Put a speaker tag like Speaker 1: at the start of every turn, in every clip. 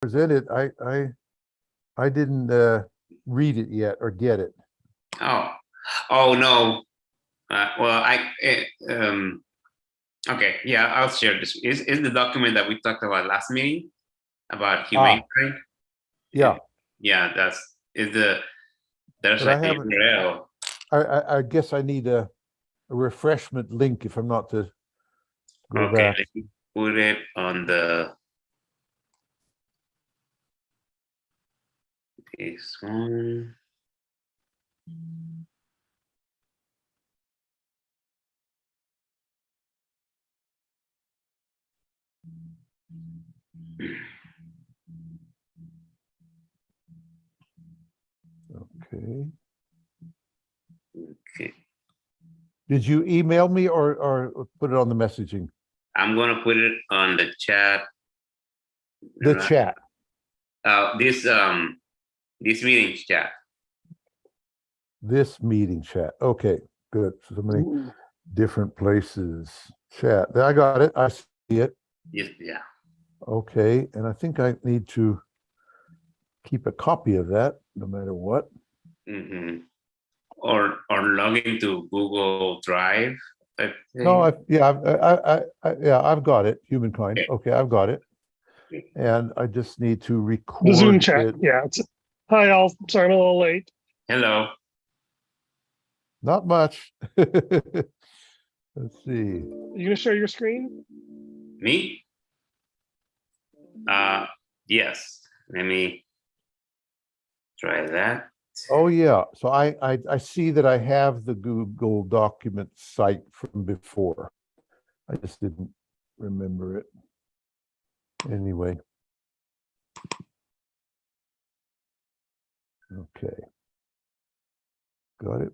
Speaker 1: presented, I didn't read it yet or get it.
Speaker 2: Oh no. Well, okay, yeah, I'll share this. Is the document that we talked about last meeting about humankind?
Speaker 1: Yeah.
Speaker 2: Yeah, there's
Speaker 1: But
Speaker 2: like
Speaker 1: I
Speaker 2: a
Speaker 1: haven't.
Speaker 2: URL.
Speaker 1: I guess I need a refreshment link if I'm not to go
Speaker 2: Okay,
Speaker 1: back.
Speaker 2: let me put it on this one.
Speaker 1: Okay.
Speaker 2: Okay,
Speaker 1: Did you email me or put it on the messaging?
Speaker 2: I'm gonna put it on the chat.
Speaker 1: The chat.
Speaker 2: This meeting chat.
Speaker 1: This meeting chat. Okay, good. So many different places. Chat. I got it. I see it.
Speaker 2: Yes, yeah.
Speaker 1: Okay, and I think I need to keep a copy of that no matter what.
Speaker 2: Mm-hmm. Or log into Google Drive.
Speaker 1: No, I've got it. Humankind. Okay, I've got it. And I just need to record
Speaker 3: the Zoom chat.
Speaker 1: it.
Speaker 3: Yeah. Hi, all. Sorry, I'm a little late.
Speaker 2: Hello.
Speaker 1: Not much. Let's see.
Speaker 3: Are you gonna share your screen?
Speaker 2: Me? Yes. Let me try that.
Speaker 1: Oh yeah. So I see that I have the Google document site from before. I just didn't remember it. Anyway. Okay. Got it.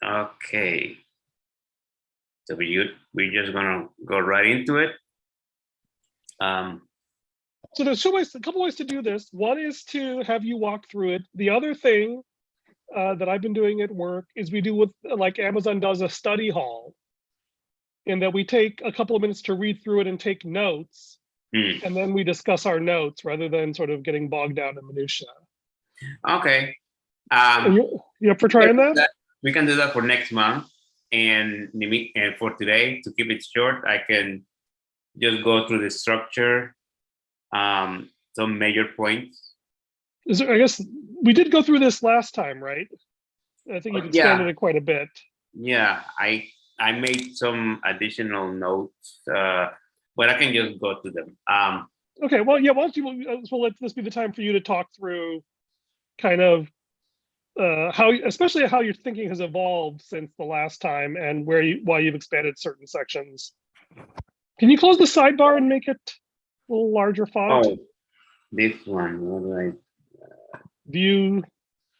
Speaker 2: Okay. So we're just gonna go right into it.
Speaker 3: So there's a couple ways to do this. One is to have you walk through it. The other thing that I've been doing at work is we do what like Amazon does a study hall, in that we take a couple of minutes to read through it and take notes, and then we discuss our notes rather than sort of getting bogged down in minutia.
Speaker 2: Okay.
Speaker 3: You up for trying that?
Speaker 2: We can do that for next month, and for today, to keep it short, I can just go through the structure, some major points.
Speaker 3: I guess we did go through this last time, right? I think you've expanded it quite a bit.
Speaker 2: Yeah, I made some additional notes, but I can just go to them.
Speaker 3: Okay, well, yeah, why don't you, so let this be the time for you to talk through kind of especially how your thinking has evolved since the last time and why you've expanded certain sections. Can you close the sidebar and make it a little larger font?
Speaker 2: Oh, this one, what do I?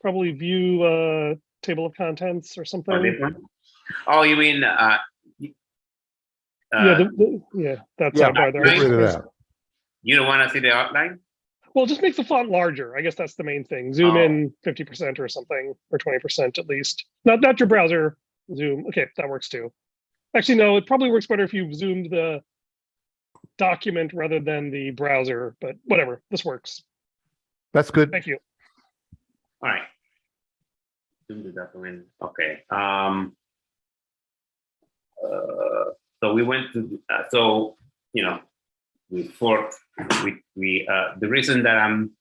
Speaker 3: Probably view table of contents or something.
Speaker 2: Oh, this one? Oh, you mean
Speaker 3: yeah, that sidebar there.
Speaker 1: Get rid of that.
Speaker 2: You don't want to see the outline?
Speaker 3: Well, just make the font larger. I guess that's the main thing. Zoom in 50% or something, or 20% at least. Not your browser zoom. Okay, that works too. Actually, no, it probably works better if you zoomed the document rather than the browser, but whatever, this works.
Speaker 1: That's good.
Speaker 2: Thank you. All right. Zoom the document. Okay. So we went to, so, you know, the reason that I'm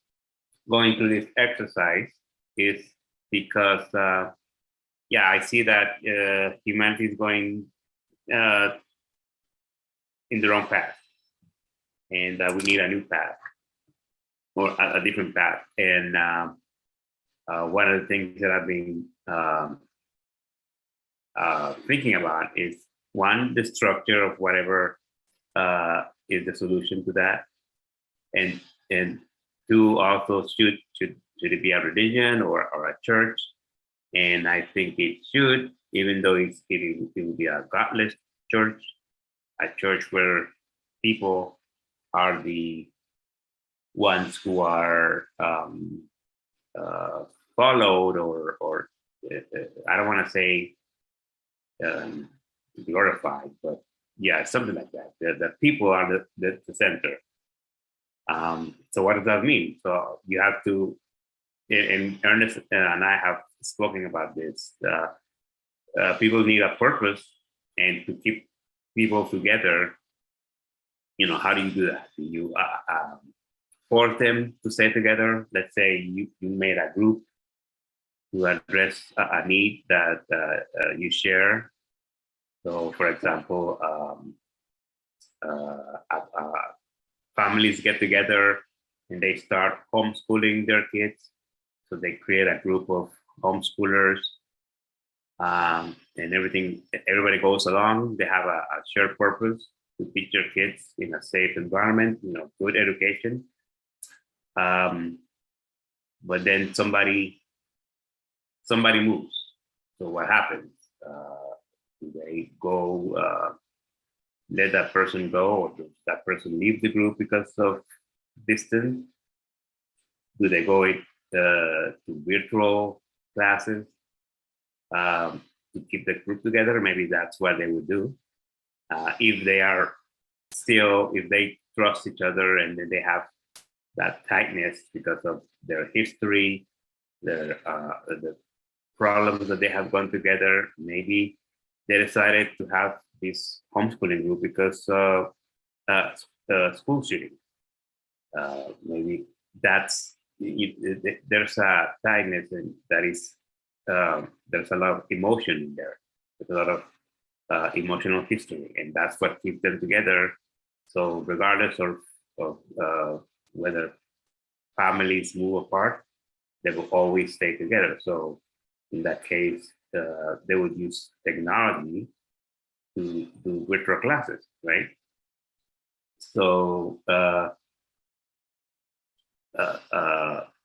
Speaker 2: going through this exercise is because, yeah, I see that humanity is going in the wrong path, and we need a new path or a different path. And one of the things that I've been thinking about is, one, the structure of whatever is the solution to that, and two, also should it be a religion or a church? And I think it should, even though it will be a godless church, a church where people are the ones who are followed, or I don't want to say glorified, but yeah, something like that. The people are the center. So what does that mean? So you have to, and Ernest and I have spoken about this. People need a purpose, and to keep people together, how do you do that? Do you force them to stay together? Let's say you made a group to address a need that you share. So, for example, families get together and they start homeschooling their kids. So they create a group of homeschoolers, and everybody goes along. They have a shared purpose to teach their kids in a safe environment, good education. But then somebody moves. So what happens? Do they go, let that person go, or does that person leave the group because of distance? Do they go to virtual classes to keep the group together? Maybe that's what they would do. If they trust each other and then they have that tightness because of their history, the problems that they have gone together, maybe they decided to have this homeschooling group because of school shooting. Maybe there's a tightness, and that is there's a lot of emotion in there. There's a lot of emotional history, and that's what keeps them together. So regardless of whether families move apart, they will always stay together. So in that case, they would use technology to do virtual classes, right? So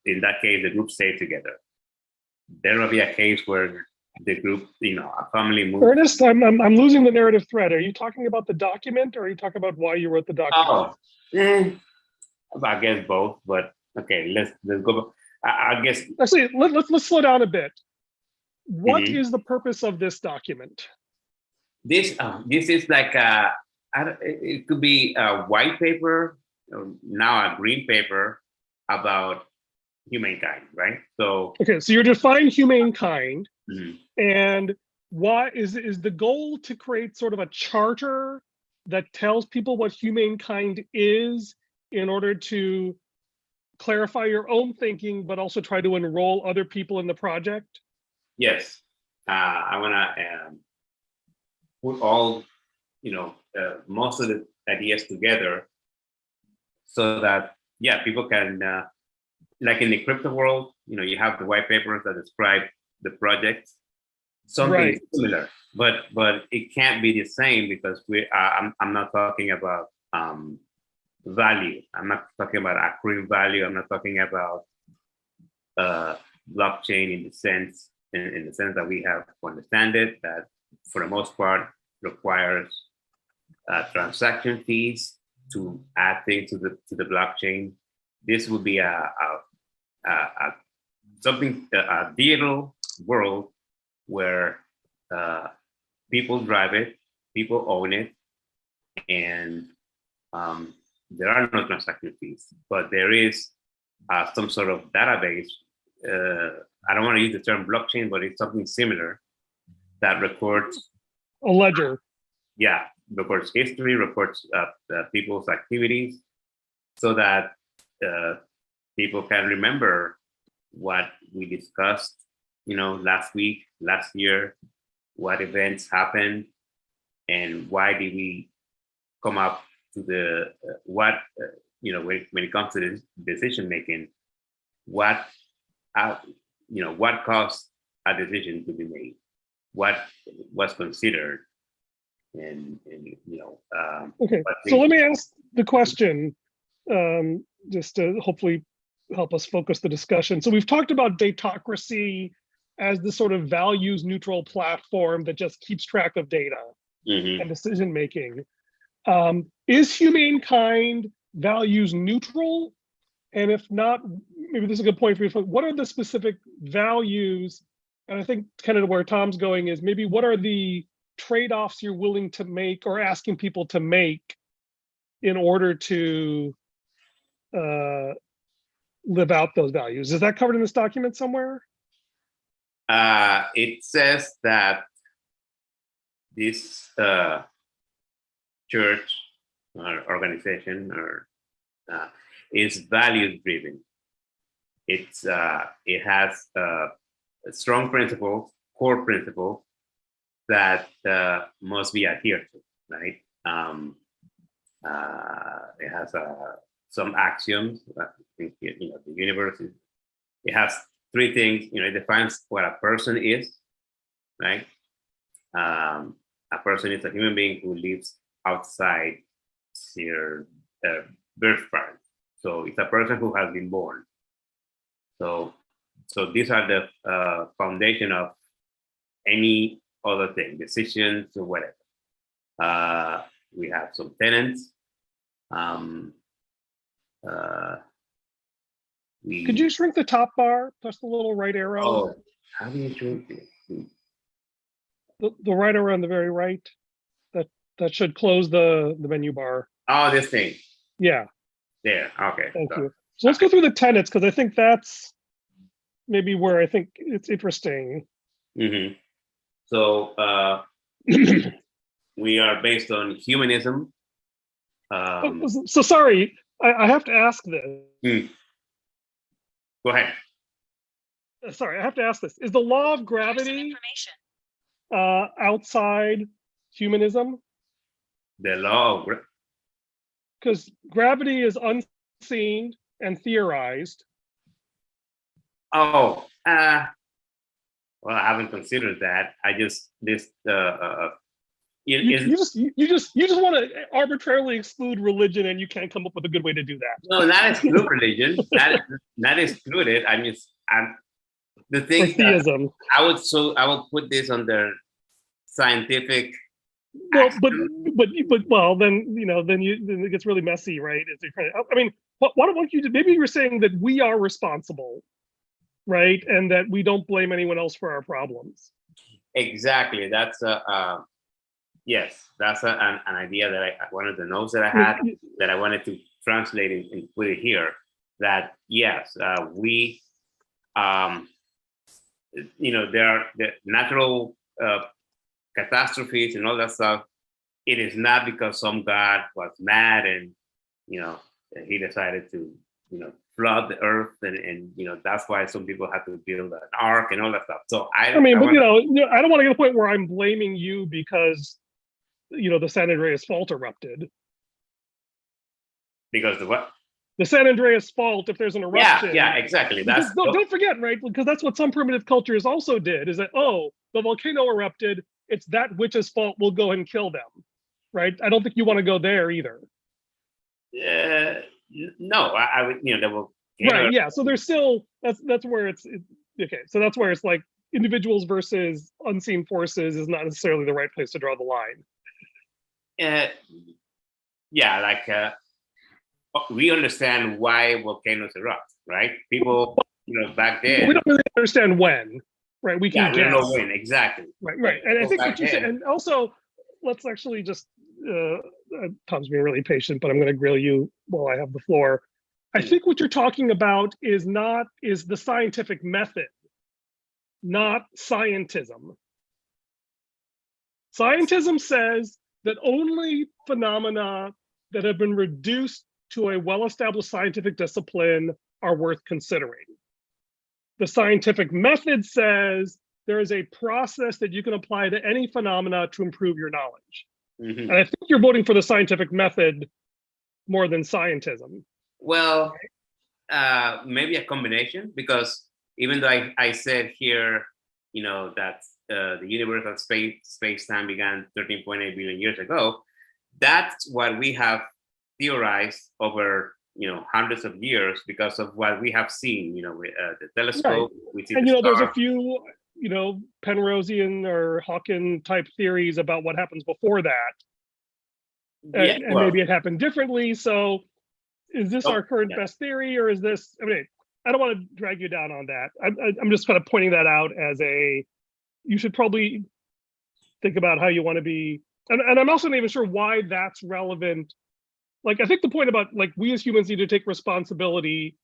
Speaker 2: in that case, the group stays together. There will be a case where the group, a family moves.
Speaker 3: Ernest, I'm losing the narrative thread. Are you talking about the document, or are you talking about why you wrote the document?
Speaker 2: I guess both, but okay, let's go. I guess
Speaker 3: Actually, let's slow down a bit. What is the purpose of this document?
Speaker 2: This is like it could be a white paper, now a green paper about humankind, right? So
Speaker 3: okay, so you're defining humankind, and why is the goal to create sort of a charter that tells people what humankind is in order to clarify your own thinking, but also try to enroll other people in the project?
Speaker 2: Yes, I want to put all, most of the ideas together so that, people can, like in the crypto world, you have the white papers that describe the projects, something similar, but it can't be the same because I'm not talking about value. I'm not talking about accruing value. I'm not talking about blockchain in the sense that we have to understand it, that for the most part requires transaction fees to add things to the blockchain. This would be a digital world where people drive it, people own it, and there are no transaction fees, but there is some sort of database. I don't want to use the term blockchain, but it's something similar that records
Speaker 3: a ledger.
Speaker 2: Yeah, records history, records people's activities, so that people can remember what we discussed, last week, last year, what events happened, and why did we come up to the when it comes to this decision making, what caused a decision to be made, what was considered, and
Speaker 3: okay. So let me ask the question, just to hopefully help us focus the discussion. So we've talked about Datocracy as the sort of values neutral platform that just keeps track of data and decision making. Is humankind values neutral? And if not, maybe this is a good point for you. What are the specific values? And I think kind of where Tom's going is maybe what are the trade-offs you're willing to make or asking people to make in order to live out those values. Is that covered in this document somewhere?
Speaker 2: It says that this church or organization or is values driven. It has strong principles, core principles that must be adhered to, right? It has some axioms. I think the universe is. It has three things. It defines what a person is, right? A person is a human being who lives outside their birth parents. So it's a person who has been born. So these are the foundation of any other thing, decisions or whatever. We have some tenets.
Speaker 3: Could you shrink the top bar, plus the little right arrow?
Speaker 2: Oh, how do you shrink it?
Speaker 3: The right arrow on the very right. That should close the menu bar.
Speaker 2: Oh, this thing.
Speaker 3: Yeah.
Speaker 2: There. Okay.
Speaker 3: Thank you. So let's go through the tenets, because I think that's maybe where I think it's interesting.
Speaker 2: Mm-hmm. So we are based on humanism.
Speaker 3: So sorry, I have to ask this.
Speaker 2: Go ahead.
Speaker 3: Sorry, I have to ask this. Is the law of gravity outside humanism?
Speaker 2: The law of
Speaker 3: Because gravity is unseen and theorized.
Speaker 2: Oh, well, I haven't considered that. I just
Speaker 3: You just want to arbitrarily exclude religion, and you can't come up with a good way to do that.
Speaker 2: No, not exclude religion. Not exclude it. The thing
Speaker 3: theism.
Speaker 2: I would put this under scientific.
Speaker 3: Well, but well, then it gets really messy, right? I mean, why don't you? Maybe you're saying that we are responsible, right, and that we don't blame anyone else for our problems.
Speaker 2: Exactly. That's yes. That's an idea that one of the notes that I had that I wanted to translate and put it here. That yes, we there are the natural catastrophes and all that stuff. It is not because some god was mad and he decided to flood the earth and that's why some people had to build an ark and all that stuff. So I don't want to
Speaker 3: get to the point where I'm blaming you because the San Andreas fault erupted.
Speaker 2: Because the what?
Speaker 3: The San Andreas fault, if there's an eruption.
Speaker 2: Yeah, exactly.
Speaker 3: Don't forget, right? Because that's what some primitive cultures also did, is that, the volcano erupted, it's that witch's fault, we'll go and kill them, right? I don't think you want to go there either.
Speaker 2: No, I would, there will.
Speaker 3: Right, yeah, so there's still, that's where it's okay, so that's where it's like individuals versus unseen forces is not necessarily the right place to draw the line.
Speaker 2: Yeah, like, we understand why volcanoes erupt, right? People, back then.
Speaker 3: We don't really understand when, right? We can
Speaker 2: guess. We don't know when, exactly.
Speaker 3: Right. And I think what you said, and also, let's actually just, Tom's being really patient, but I'm going to grill you while I have the floor. I think what you're talking about is the scientific method, not scientism. Scientism says that only phenomena that have been reduced to a well-established scientific discipline are worth considering. The scientific method says there is a process that you can apply to any phenomena to improve your knowledge. Mm-hmm. And I think you're voting for the scientific method more than scientism.
Speaker 2: Well, maybe a combination, because even though I said here, that the universe of space-time began 13.8 billion years ago, that's what we have theorized over hundreds of years because of what we have seen with the telescope.
Speaker 3: Right.
Speaker 2: We see
Speaker 3: and
Speaker 2: the
Speaker 3: there's a few Penrosian or Hawking type theories about what happens before that, and maybe it happened differently. So is this our current best theory, or is this? I mean, I don't want to drag you down on that. I'm just kind of pointing that out as you should probably think about how you want to be, and I'm also not even sure why that's relevant like, I think the point about like we as humans need to take responsibility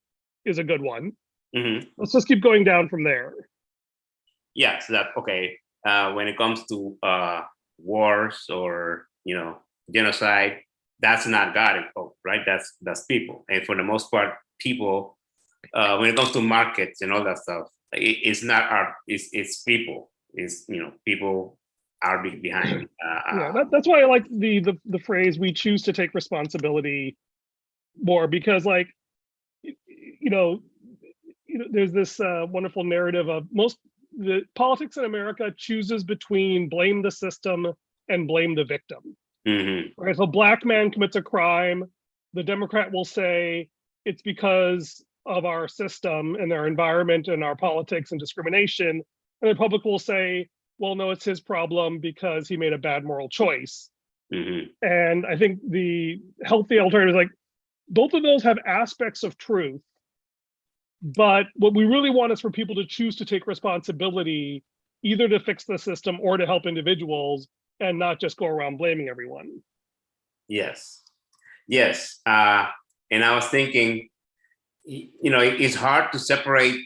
Speaker 3: is a good one.
Speaker 2: Mhm.
Speaker 3: Let's just keep going down from there.
Speaker 2: Yeah, so that okay. When it comes to wars or genocide, that's not God involved, right? That's people, and for the most part, people. When it comes to markets and all that stuff, it's not our. It's people. It's people are behind.
Speaker 3: Yeah, that's why I like the phrase "we choose to take responsibility" more, because like you know, there's this wonderful narrative of the politics in America chooses between blame the system and blame the victim.
Speaker 2: Mhm.
Speaker 3: Right? If a black man commits a crime, the Democrat will say it's because of our system and our environment and our politics and discrimination. And the Republican will say, well, no, it's his problem because he made a bad moral choice.
Speaker 2: Mhm.
Speaker 3: And I think the healthy alternative is like, both of those have aspects of truth. But what we really want is for people to choose to take responsibility, either to fix the system or to help individuals, and not just go around blaming everyone.
Speaker 2: Yes. Yes. And I was thinking, it's hard to separate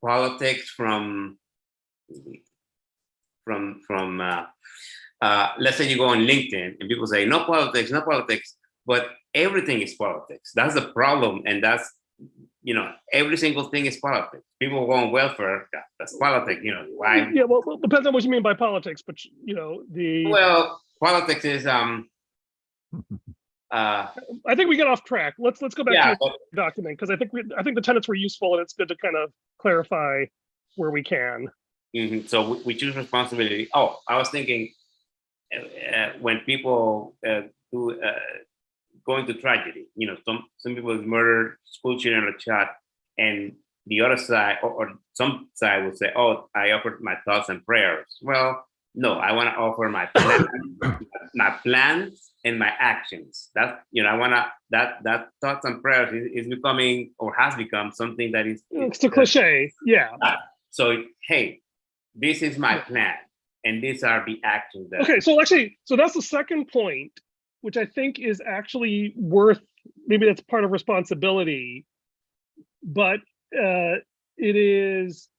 Speaker 2: politics from let's say you go on LinkedIn and people say no politics, no politics, but everything is politics. That's the problem, and that's every single thing is politics. People go on welfare, that's politics. Why?
Speaker 3: Yeah, well, it depends on what you mean by politics, but
Speaker 2: Well, politics is
Speaker 3: I think we get off track. Let's go back to
Speaker 2: yeah,
Speaker 3: your document, because I think the tenets were useful, and it's good to kind of clarify where we can.
Speaker 2: So we choose responsibility. Oh, I was thinking when people do go into tragedy, some people murder, school children are shot, and the other side or some side will say, "Oh, I offered my thoughts and prayers." Well, no, I want to offer my plan, my plans and my actions. That I want to that thoughts and prayers is becoming or has become something that is.
Speaker 3: It's a cliche, yeah.
Speaker 2: So hey, this is my plan, and these are the actions that.
Speaker 3: Okay, so that's the second point, which I think is actually worth. Maybe that's part of responsibility, but it is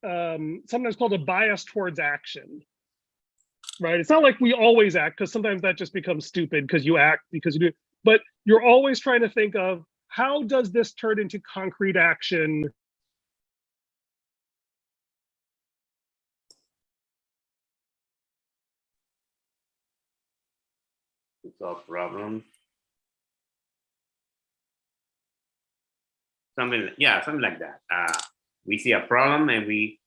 Speaker 3: sometimes called a bias towards action. Right? It's not like we always act, because sometimes that just becomes stupid because you act because you do. But you're always trying to think of, how does this turn into concrete action?
Speaker 2: To solve problems. Something like that. We see a problem and we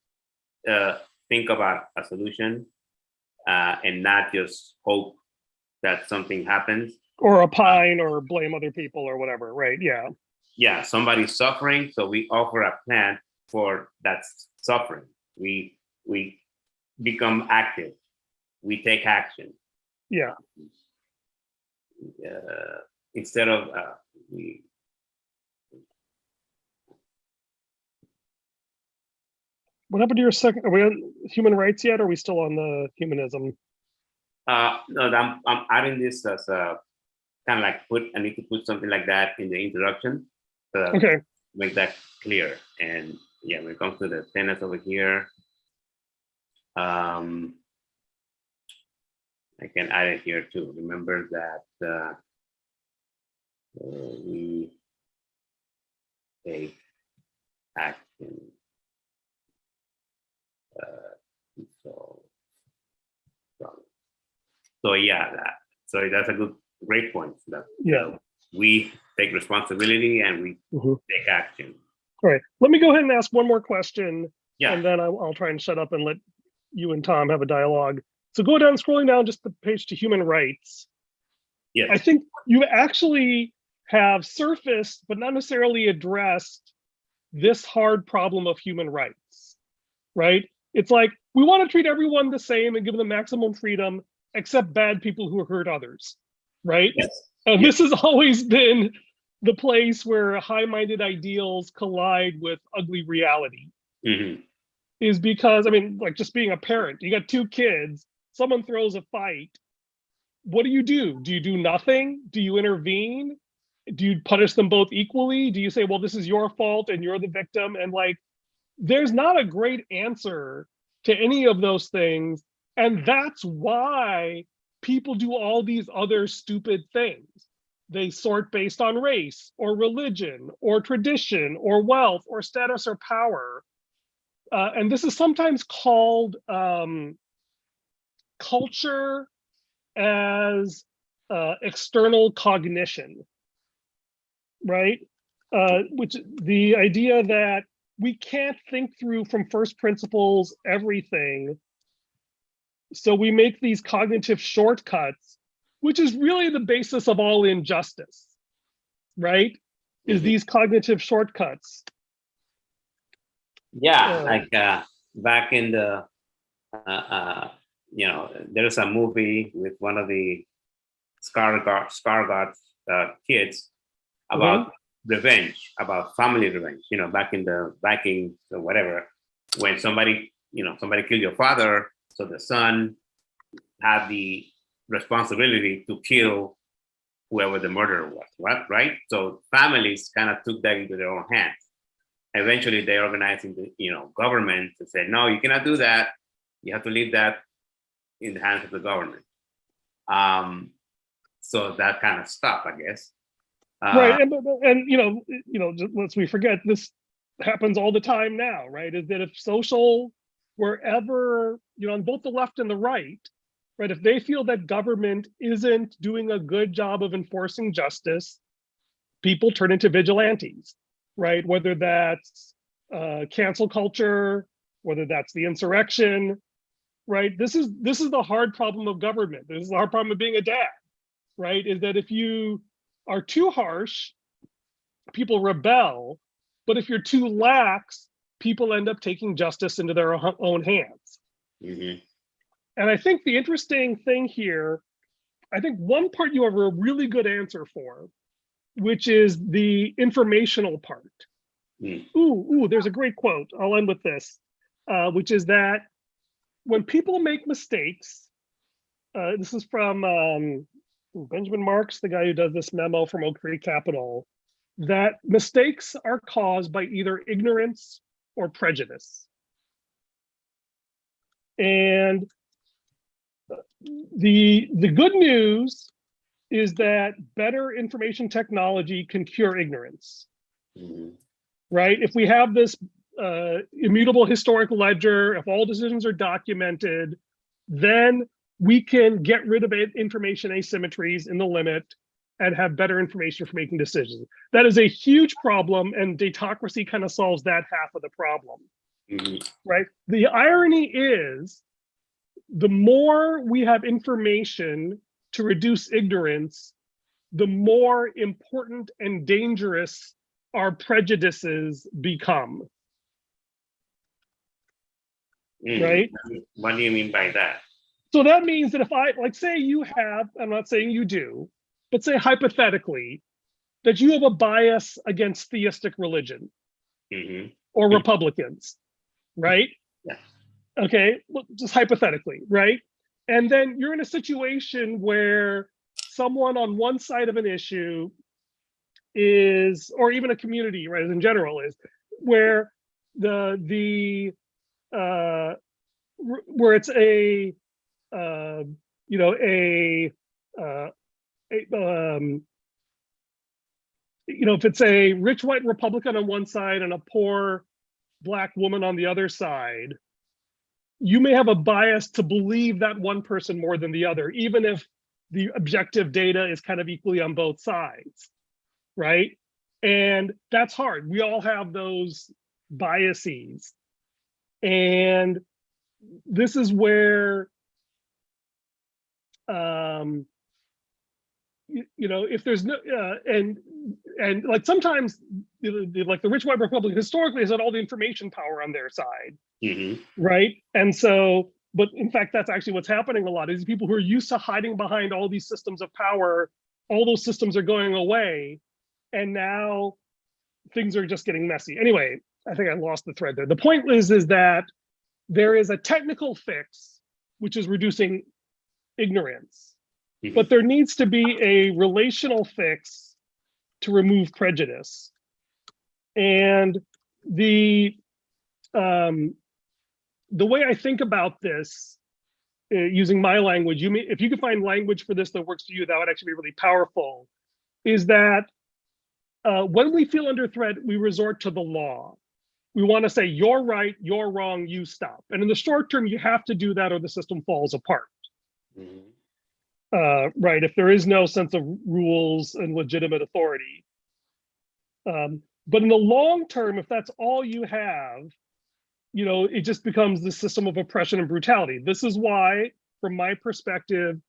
Speaker 2: think about a solution, and not just hope that something happens.
Speaker 3: Or opine or blame other people or whatever, right? Yeah.
Speaker 2: Yeah, somebody's suffering, so we offer a plan for that suffering. We become active. We take action.
Speaker 3: Yeah.
Speaker 2: Instead of we.
Speaker 3: What happened to your second? Are we on human rights yet? Or are we still on the humanism?
Speaker 2: No, I'm adding this as a kind of like I need to put something like that in the introduction.
Speaker 3: Okay.
Speaker 2: Make that clear. And yeah, when it comes to the tenets over here, I can add it here too. Remember that we take action. So yeah, so that's a great point. That we take responsibility and we take action.
Speaker 3: All right, let me go ahead and ask one more question,
Speaker 2: yeah,
Speaker 3: and then I'll try and shut up and let you and Tom have a dialogue. So go down, scrolling down just the page to human rights.
Speaker 2: Yes.
Speaker 3: I think you actually have surfaced, but not necessarily addressed, this hard problem of human rights, right? It's like, we want to treat everyone the same and give them maximum freedom, except bad people who hurt others, right?
Speaker 2: Yes.
Speaker 3: And
Speaker 2: yes.
Speaker 3: this has always been the place where high-minded ideals collide with ugly reality. Is because, I mean, like just being a parent, you got two kids, someone throws a fight, what do? Do you do nothing? Do you intervene? Do you punish them both equally? Do you say, well, this is your fault and you're the victim? And like, there's not a great answer to any of those things. And that's why people do all these other stupid things. They sort based on race or religion or tradition or wealth or status or power. And this is sometimes called culture as external cognition, right? Which the idea that we can't think through from first principles everything. So we make these cognitive shortcuts, which is really the basis of all injustice, right? Is these cognitive shortcuts.
Speaker 2: Yeah, like back in the, there's a movie with one of the Skarsgård kids about revenge, about family revenge. Back in the Vikings or whatever, when somebody killed your father, so the son had the responsibility to kill whoever the murderer was, right? So families kind of took that into their own hands. Eventually, they organized in the government to say, no, you cannot do that. You have to leave that in the hands of the government. So that kind of stopped, I guess.
Speaker 3: Right, and lest we forget, this happens all the time now, right? Is that if social, wherever, on both the left and the right, right, if they feel that government isn't doing a good job of enforcing justice, people turn into vigilantes, right? Whether that's cancel culture, whether that's the insurrection, right? This is the hard problem of government. This is the hard problem of being a dad, right? Is that if you are too harsh, people rebel, but if you're too lax, people end up taking justice into their own hands. And I think the interesting thing here, I think one part you have a really good answer for, which is the informational part. Ooh, there's a great quote. I'll end with this, which is that when people make mistakes, this is from Benjamin Marks, the guy who does this memo from Oak Creek Capital, that mistakes are caused by either ignorance or prejudice. And the good news is that better information technology can cure ignorance, right? If we have this immutable historic ledger, if all decisions are documented, then we can get rid of information asymmetries in the limit and have better information for making decisions. That is a huge problem, and datocracy kind of solves that half of the problem, right? The irony is, the more we have information to reduce ignorance, the more important and dangerous our prejudices become. Right?
Speaker 2: What do you mean by that?
Speaker 3: So that means that if I, like, say you have, I'm not saying you do, but say hypothetically that you have a bias against theistic religion or Republicans, right?
Speaker 2: Yeah.
Speaker 3: Okay, well, just hypothetically, right? And then you're in a situation where someone on one side of an issue is, or even a community, right, in general, is where where it's a if it's a rich white Republican on one side and a poor Black woman on the other side, you may have a bias to believe that one person more than the other, even if the objective data is kind of equally on both sides, right? And that's hard. We all have those biases. And this is where, if there's no, and like sometimes, like the rich white Republican historically has had all the information power on their side, right? And so, but in fact, that's actually what's happening a lot, is people who are used to hiding behind all these systems of power, all those systems are going away, and now things are just getting messy. Anyway, I think I lost the thread there. The point is that there is a technical fix, which is reducing ignorance. but there needs to be a relational fix to remove prejudice. And the way I think about this, using my language, if you could find language for this that works for you, that would actually be really powerful, is that when we feel under threat, we resort to the law. We want to say, you're right, you're wrong, you stop. And in the short term, you have to do that or the system falls apart. Right, if there is no sense of rules and legitimate authority. But in the long term, if that's all you have, it just becomes the system of oppression and brutality. This is why, from my perspective,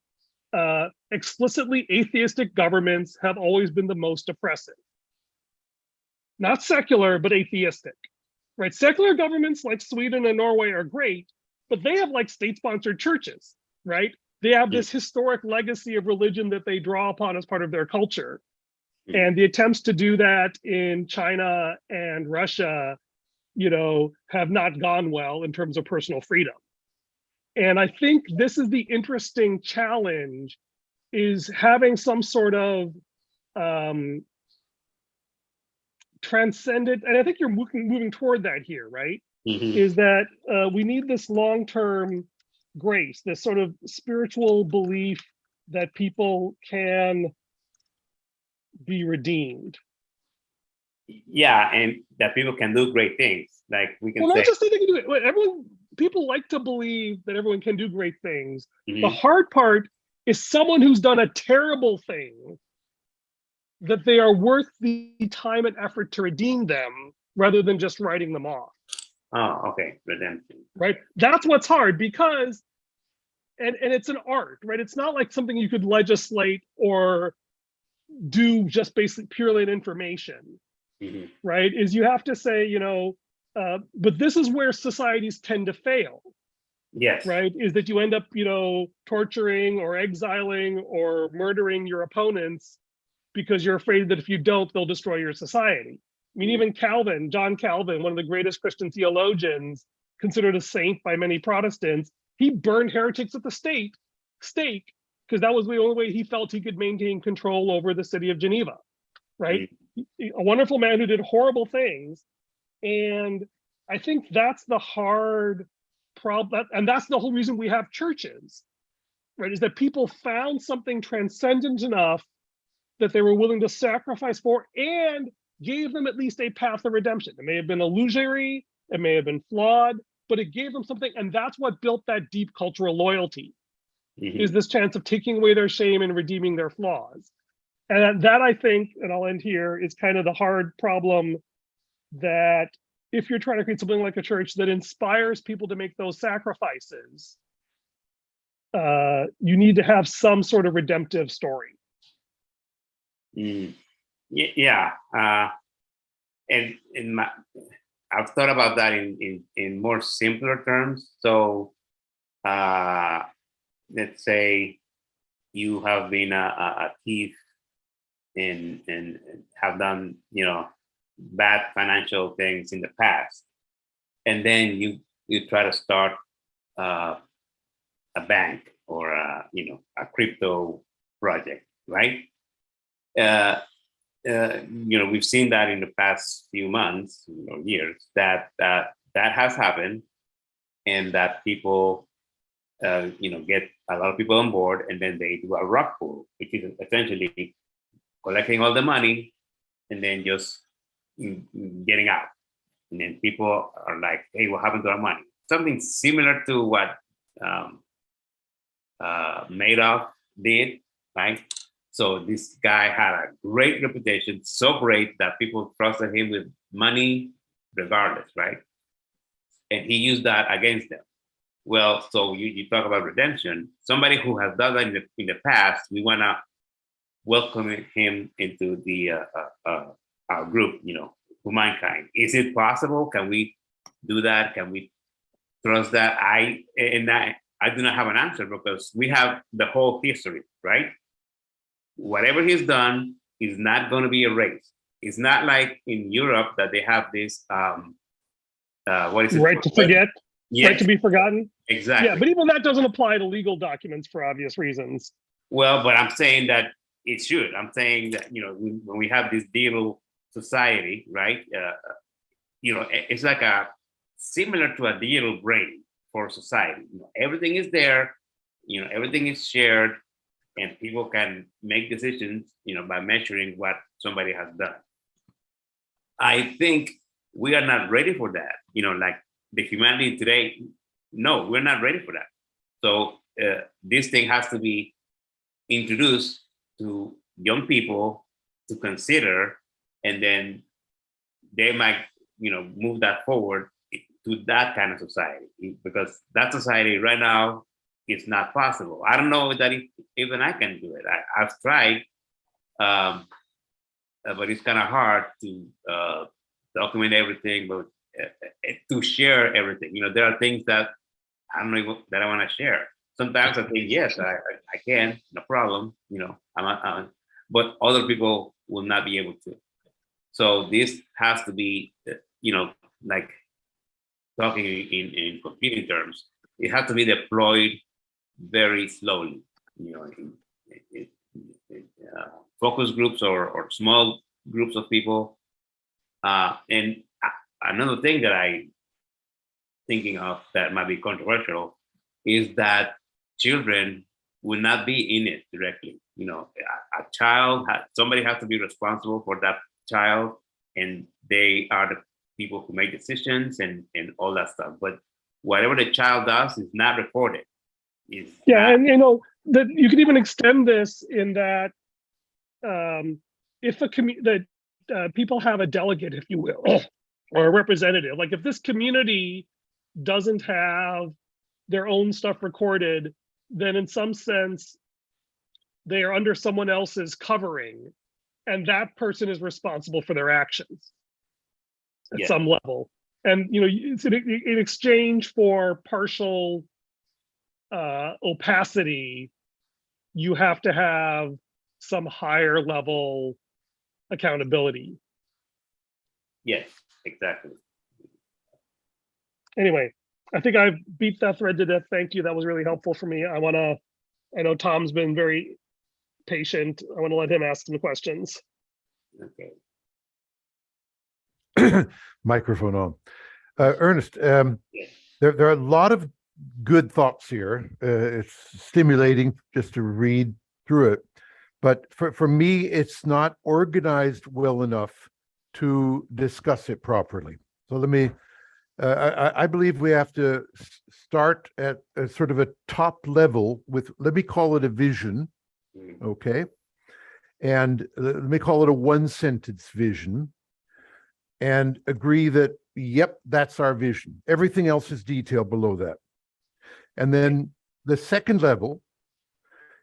Speaker 3: explicitly atheistic governments have always been the most oppressive. Not secular, but atheistic, right? Secular governments like Sweden and Norway are great, but they have like state-sponsored churches, right? They have this historic legacy of religion that they draw upon as part of their culture. And the attempts to do that in China and Russia, have not gone well in terms of personal freedom. And I think this is the interesting challenge, is having some sort of transcendent, and I think you're moving toward that here, right? Is that we need this long-term grace, this sort of spiritual belief that people can be redeemed.
Speaker 2: Yeah, and that people can do great things. Like we can
Speaker 3: Well,
Speaker 2: say,
Speaker 3: not just that they can do it. People like to believe that everyone can do great things. The hard part is someone who's done a terrible thing, that they are worth the time and effort to redeem them rather than just writing them off.
Speaker 2: oh, okay, redemption.
Speaker 3: Right? That's what's hard, because, and it's an art, right? It's not like something you could legislate or do just basically purely in information, right? Is you have to say, but this is where societies tend to fail.
Speaker 2: Yes.
Speaker 3: Right? Is that you end up, torturing or exiling or murdering your opponents because you're afraid that if you don't, they'll destroy your society. I mean, even Calvin, John Calvin, one of the greatest Christian theologians, considered a saint by many Protestants, he burned heretics at the stake, because that was the only way he felt he could maintain control over the city of Geneva, right? A wonderful man who did horrible things. And I think that's the hard problem. And that's the whole reason we have churches, right? Is that people found something transcendent enough that they were willing to sacrifice for, and gave them at least a path of redemption. It may have been illusory, it may have been flawed, but it gave them something. And that's what built that deep cultural loyalty, is this chance of taking away their shame and redeeming their flaws. And that, I think, and I'll end here, is kind of the hard problem, that if you're trying to create something like a church that inspires people to make those sacrifices, you need to have some sort of redemptive story.
Speaker 2: Yeah, and I've thought about that in more simpler terms. So let's say you have been a thief and have done bad financial things in the past, and then you try to start a bank or a crypto project, right? We've seen that in the past few months, years, that has happened, and that people, get a lot of people on board, and then they do a rug pull, which is essentially collecting all the money and then just getting out. And then people are like, "Hey, what happened to our money?" Something similar to what Madoff did, right? So this guy had a great reputation, so great that people trusted him with money regardless, right? And he used that against them. Well, so you talk about redemption. Somebody who has done that in the past, we want to welcome him into the our group, humankind. Is it possible? Can we do that? Can we trust that? I do not have an answer, because we have the whole history, right? Whatever he's done is not going to be erased. It's not like in Europe that they have this what is it?
Speaker 3: Right to forget,
Speaker 2: yes.
Speaker 3: right to be forgotten.
Speaker 2: Exactly.
Speaker 3: Yeah, but even that doesn't apply to legal documents for obvious reasons.
Speaker 2: Well, but I'm saying that it should. I'm saying that, when we have this digital society, right? It's like similar to a digital brain for society. Everything is there, everything is shared, and people can make decisions, by measuring what somebody has done. I think we are not ready for that. Like the humanity today, no, we're not ready for that. So this thing has to be introduced to young people to consider, and then they might, move that forward to that kind of society, because that society right now is not possible. I don't know that even I can do it. I've tried, but it's kind of hard to document everything, but to share everything. There are things that I don't know that I want to share. Sometimes I think, yes, I can, no problem. But other people will not be able to. So this has to be, like talking in computing terms, it has to be deployed very slowly, in focus groups or small groups of people. And another thing that I thinking of that might be controversial is that children will not be in it directly. A child, somebody has to be responsible for that child, and they are the people who make decisions and all that stuff. But whatever the child does is not recorded.
Speaker 3: And that you can even extend this in that if people have a delegate, if you will, or a representative, like if this community doesn't have their own stuff recorded, then in some sense they are under someone else's covering, and that person is responsible for their actions at some level. And it's in exchange for partial opacity, you have to have some higher level accountability.
Speaker 2: Yes, exactly.
Speaker 3: Anyway, I think I've beat that thread to death. Thank you. That was really helpful for me. I know Tom's been very patient. I want to let him ask some questions.
Speaker 2: Okay.
Speaker 1: Microphone on. Ernest, there are a lot of good thoughts here. It's stimulating just to read through it. But for me, it's not organized well enough to discuss it properly. So let me, I believe we have to start at a sort of a top level with, let me call it a vision, okay? And let me call it a one-sentence vision, and agree that, yep, that's our vision. Everything else is detail below that. And then the second level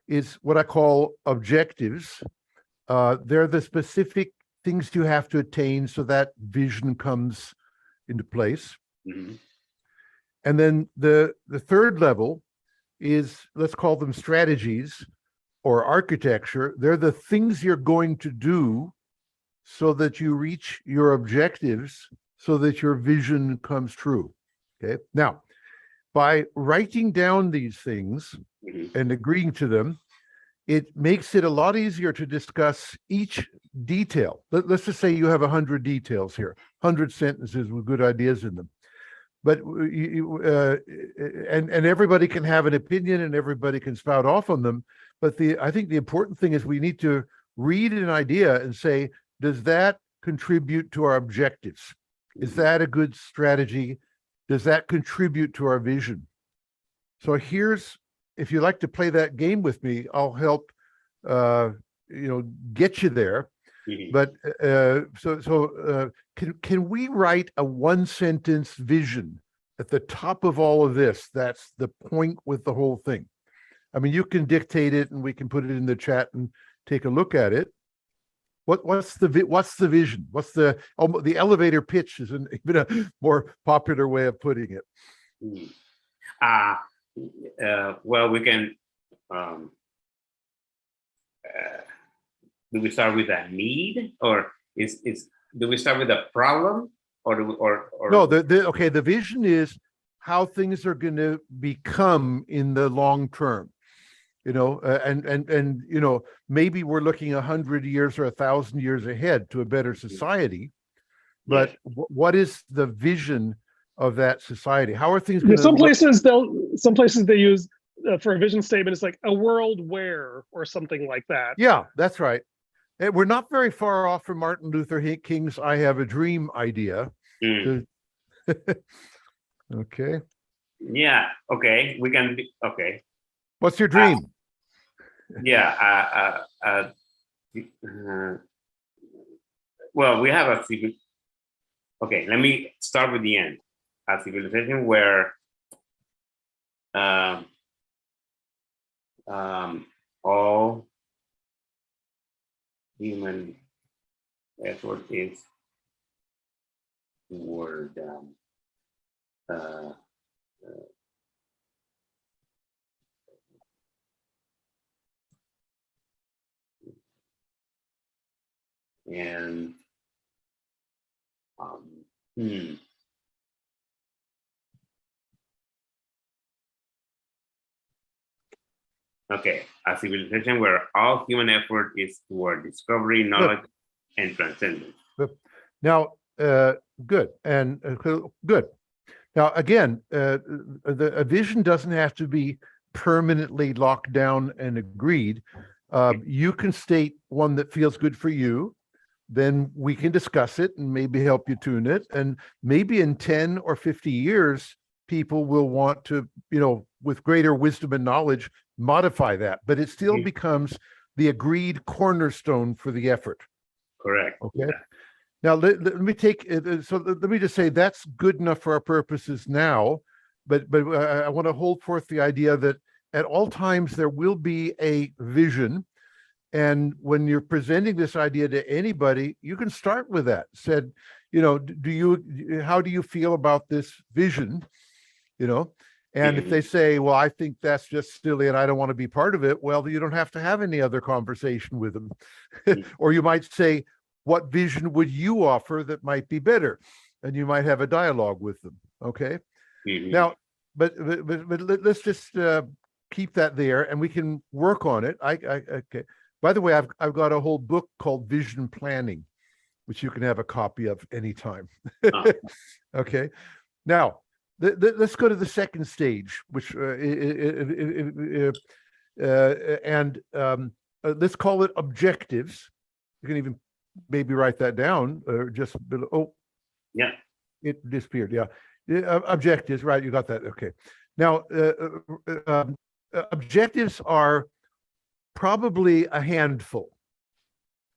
Speaker 1: is what I call objectives. They're the specific things you have to attain so that vision comes into place.
Speaker 2: Mm-hmm.
Speaker 1: And then the third level is, let's call them strategies or architecture. They're the things you're going to do so that you reach your objectives, so that your vision comes true. Okay. Now, by writing down these things and agreeing to them, it makes it a lot easier to discuss each detail. Let's just say you have 100 details here, 100 sentences with good ideas in them. But and everybody can have an opinion and everybody can spout off on them. But I think the important thing is we need to read an idea and say, does that contribute to our objectives? Is that a good strategy? Does that contribute to our vision? So here's, if you like to play that game with me, I'll help, get you there.
Speaker 2: Mm-hmm.
Speaker 1: But can we write a one-sentence vision at the top of all of this? That's the point with the whole thing. I mean, you can dictate it, and we can put it in the chat and take a look at it. What's the vision? What's the elevator pitch is even a more popular way of putting it.
Speaker 2: Well, we can. Do we start with a need, or do we start with a problem, or
Speaker 1: no? The vision is how things are going to become in the long term. and maybe we're looking 100 years or 1,000 years ahead to a better society. But what is the vision of that society? How are things going to
Speaker 3: some places they use for a vision statement, it's like a world where, or something like that.
Speaker 1: Yeah, that's right. We're not very far off from Martin Luther King's "I Have a Dream" idea. Okay.
Speaker 2: Yeah. Okay. We can. Okay.
Speaker 1: What's your dream?
Speaker 2: Well, we have a civil. Okay, let me start with the end. A civilization where all human effort is toward and okay, a civilization where all human effort is toward discovery, knowledge, and transcendence.
Speaker 1: Now, good and good. Now, again, a vision doesn't have to be permanently locked down and agreed. You can state one that feels good for you. Then we can discuss it and maybe help you tune it. And maybe in 10 or 50 years, people will want to, with greater wisdom and knowledge, modify that. But it still becomes the agreed cornerstone for the effort.
Speaker 2: Correct.
Speaker 1: Okay. Yeah. Now, let me take it. So let me just say that's good enough for our purposes now. But I want to hold forth the idea that at all times there will be a vision. And when you're presenting this idea to anybody, you can start with that. Said, how do you feel about this vision? And if they say, well, I think that's just silly and I don't want to be part of it, well, you don't have to have any other conversation with them. Or you might say, what vision would you offer that might be better? And you might have a dialogue with them. Okay. Now, but let's just keep that there and we can work on it. Okay. By the way, I've got a whole book called Vision Planning, which you can have a copy of anytime. Okay. Now, let's go to the second stage, which let's call it objectives. You can even maybe write that down or just below. Oh,
Speaker 2: yeah,
Speaker 1: it disappeared. Yeah, objectives. Right, you got that. Okay. Now, objectives are probably a handful.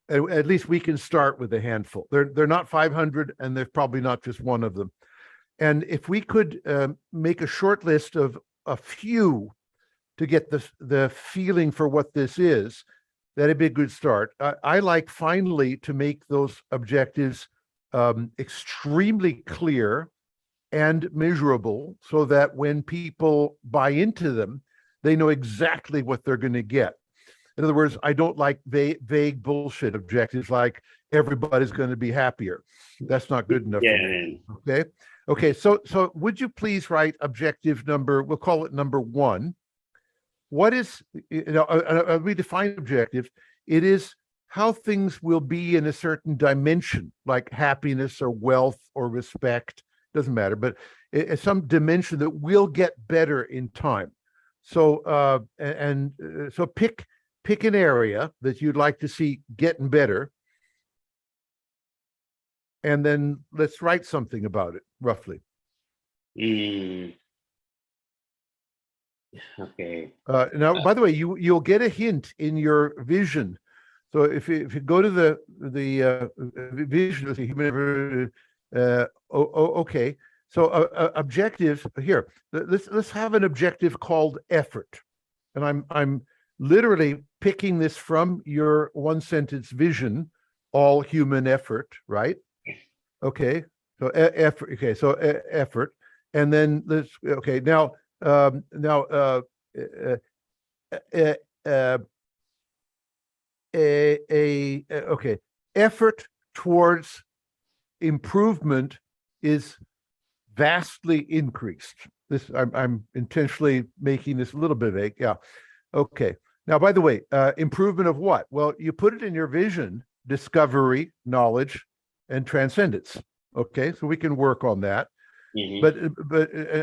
Speaker 1: At least we can start with a handful. They're not 500, and there's probably not just one of them. And if we could make a short list of a few to get the feeling for what this is, that'd be a good start. I like finally to make those objectives extremely clear and measurable so that when people buy into them, they know exactly what they're going to get. In other words, I don't like vague bullshit objectives like everybody's going to be happier. That's not good enough.
Speaker 2: Yeah.
Speaker 1: Okay. So would you please write objective number, we'll call it number 1. What is, we define objective. It is how things will be in a certain dimension, like happiness or wealth or respect, doesn't matter, but it's some dimension that will get better in time. So, so pick an area that you'd like to see getting better. And then let's write something about it, roughly.
Speaker 2: Okay.
Speaker 1: Now, by the way, you'll get a hint in your vision. So if you go to the vision of the human, okay. So objectives here. Let's have an objective called effort, and I'm literally picking this from your one sentence vision, all human effort, right? Okay. So effort. Okay. So effort, and then let's. Okay. Now. Okay, effort towards improvement is vastly increased. This I'm intentionally making this a little bit vague. Yeah. Okay. Now, by the way, improvement of what? Well, you put it in your vision: discovery, knowledge, and transcendence. Okay, so we can work on that. But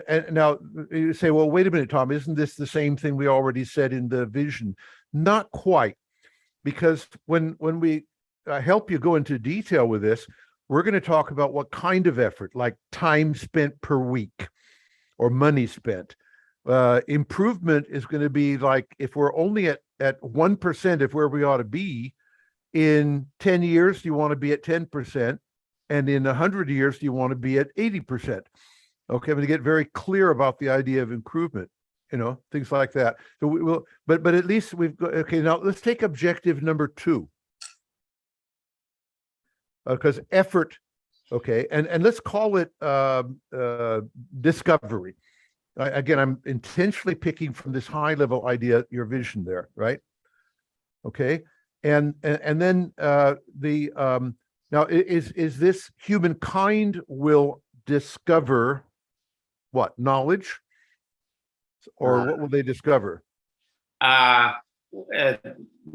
Speaker 1: and now you say, well, wait a minute, Tom, isn't this the same thing we already said in the vision? Not quite, because when we help you go into detail with this, we're going to talk about what kind of effort, like time spent per week or money spent. Improvement is going to be like, if we're only at 1% of where we ought to be, in 10 years, you want to be at 10%. And in 100 years, you want to be at 80%. Okay, I'm going to get very clear about the idea of improvement, things like that. So we will, but at least we've got, okay, now let's take objective number 2. Because effort, okay, and let's call it discovery. Again, I'm intentionally picking from this high level idea, your vision there, right? Okay, and then now is this humankind will discover what? Knowledge, or what will they discover?
Speaker 2: There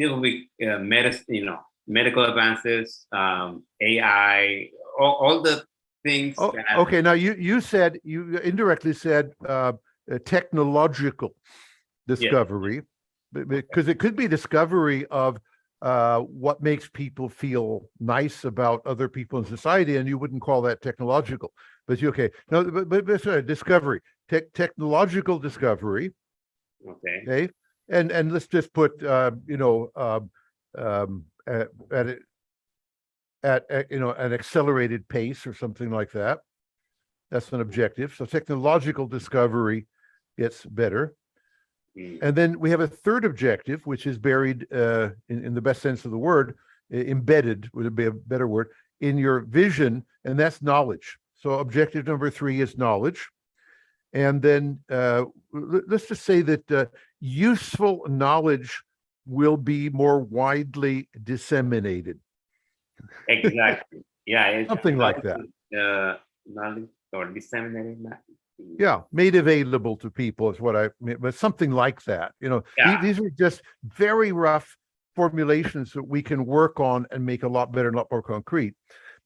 Speaker 2: will be medicine, medical advances, AI, all the things.
Speaker 1: Okay, now you said, you indirectly said technological discovery, because it could be discovery of what makes people feel nice about other people in society, and you wouldn't call that technological. But okay, no, but sorry, discovery, technological discovery. Okay, and let's just put at an accelerated pace or something like that. That's an objective. So technological discovery gets better. And then we have a third objective, which is buried in the best sense of the word, embedded would be a better word, in your vision, and that's knowledge. So objective number 3 is knowledge. And then let's just say that useful knowledge will be more widely disseminated.
Speaker 2: Exactly. Yeah.
Speaker 1: Something like that.
Speaker 2: Knowledge or disseminated.
Speaker 1: Yeah, made available to people is what I mean, but something like that. These are just very rough formulations that we can work on and make a lot better and a lot more concrete.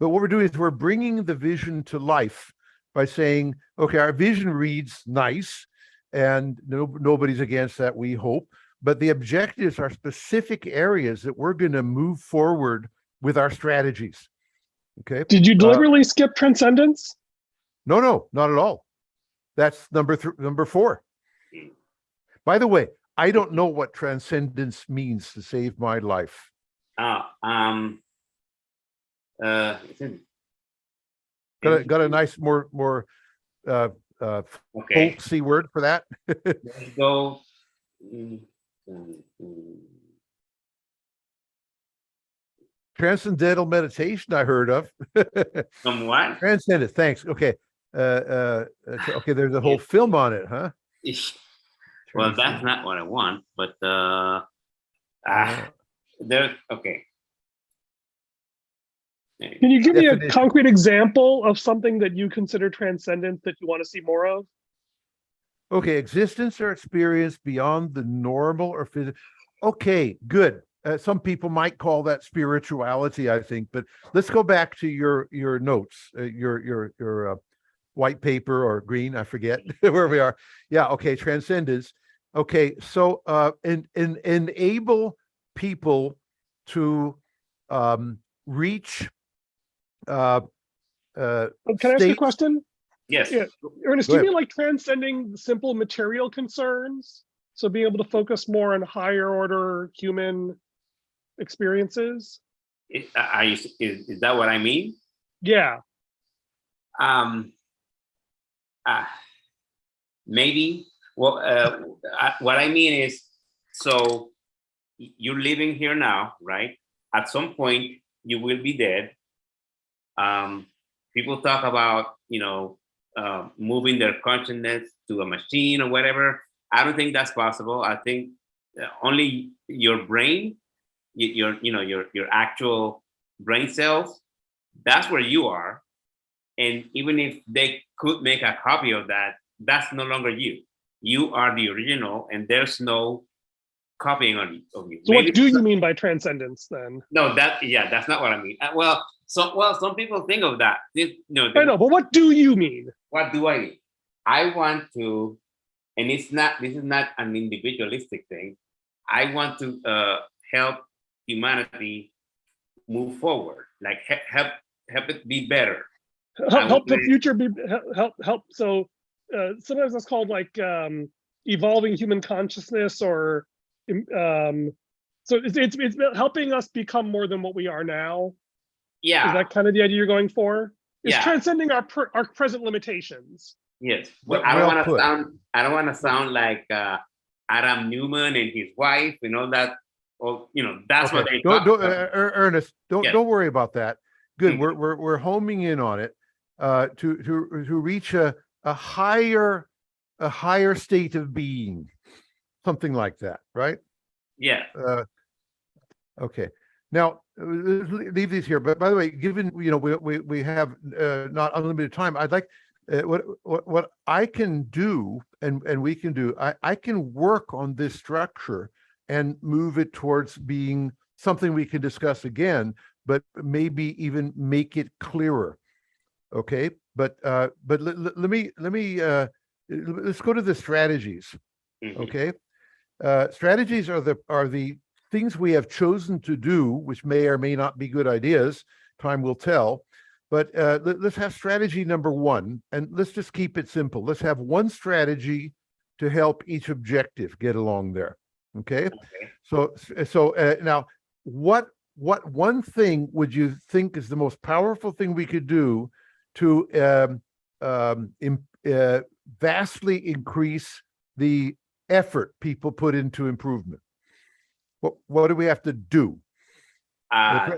Speaker 1: But what we're doing is we're bringing the vision to life by saying, okay, our vision reads nice, and nobody's against that, we hope. But the objectives are specific areas that we're going to move forward with our strategies. Okay.
Speaker 3: Did you deliberately skip transcendence?
Speaker 1: No, not at all. That's number 4. By the way, I don't know what transcendence means to save my life.
Speaker 2: Got
Speaker 1: a nice more folksy word for that.
Speaker 2: Let's go.
Speaker 1: Transcendental meditation, I heard of.
Speaker 2: Somewhat.
Speaker 1: Transcendent. Thanks. Okay. Okay. There's a whole film on it, huh?
Speaker 2: Well, that's not what I want, but there's okay.
Speaker 3: Can you give me a concrete example of something that you consider transcendent that you want to see more of?
Speaker 1: Okay, existence or experience beyond the normal or physical. Okay, good. Some people might call that spirituality, I think, but let's go back to your notes, your white paper or green, I forget where we are. Yeah, okay, transcendence. Okay, so enable people to reach.
Speaker 3: Can I ask you a question?
Speaker 2: Yes.
Speaker 3: Yeah. Ernest, do you mean like transcending simple material concerns? So being able to focus more on higher order human experiences?
Speaker 2: Is that what I mean?
Speaker 3: Yeah.
Speaker 2: Maybe. Well, what I mean is, so you're living here now, right? At some point, you will be dead. People talk about, moving their consciousness to a machine or whatever. I don't think that's possible. I think only your brain, your actual brain cells, that's where you are. And even if they could make a copy of that, that's no longer you. You are the original, and there's no copying of you.
Speaker 3: So
Speaker 2: Maybe
Speaker 3: what do you mean by transcendence then?
Speaker 2: no, that's not what I mean. Well, some people think of that.
Speaker 3: I know, but what do you mean?
Speaker 2: What do I mean? I want to, and this is not an individualistic thing. I want to help humanity move forward, like help it be better.
Speaker 3: Help the future be help. So sometimes that's called like evolving human consciousness, or so it's helping us become more than what we are now.
Speaker 2: Yeah.
Speaker 3: Is that kind of the idea you're going for? It's
Speaker 2: Yeah.
Speaker 3: transcending our present limitations.
Speaker 2: Yes. Well, I don't want to sound like Adam Newman and his wife and all that. Or that's what they
Speaker 1: don't Ernest, don't worry about that. Good.
Speaker 2: Mm-hmm.
Speaker 1: We're homing in on it to reach a higher state of being, something like that, right?
Speaker 2: Yeah.
Speaker 1: Okay. Now leave these here. But by the way, given we have not unlimited time, I'd like what I can do and we can do. I can work on this structure and move it towards being something we can discuss again, but maybe even make it clearer. Okay, but let me let's go to the strategies.
Speaker 2: Mm-hmm.
Speaker 1: Okay, strategies are the things we have chosen to do, which may or may not be good ideas. Time will tell. But let's have strategy number one, and let's just keep it simple. Let's have one strategy to help each objective get along there. Okay. So now, what one thing would you think is the most powerful thing we could do to vastly increase the effort people put into improvement? What do we have to do?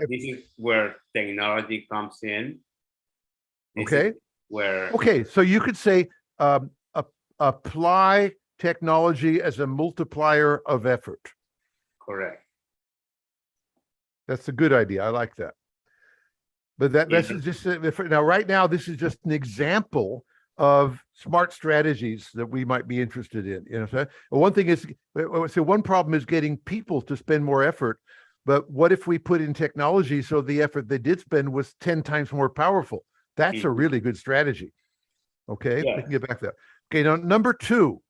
Speaker 2: This is where technology comes in.
Speaker 1: Okay, so you could say apply technology as a multiplier of effort.
Speaker 2: Correct.
Speaker 1: That's a good idea. I like that. But this is just now. Right now, this is just an example of smart strategies that we might be interested in. So one thing is, so one problem is getting people to spend more effort. But what if we put in technology so the effort they did spend was 10 times more powerful? That's a really good strategy. Okay, we can get back to that. Okay, now number two,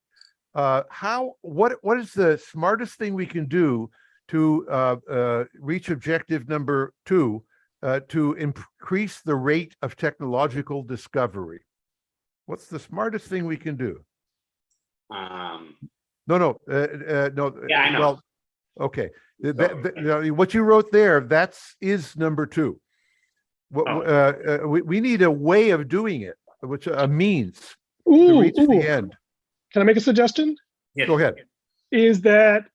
Speaker 1: what is the smartest thing we can do to reach objective number two, to increase the rate of technological discovery? What's the smartest thing we can do? No.
Speaker 2: Yeah, I know.
Speaker 1: Well, okay. What you wrote there, is number two. We need a way of doing it, which a means to reach the end.
Speaker 3: Can I make a suggestion?
Speaker 2: Yes.
Speaker 1: Go ahead.
Speaker 3: Is that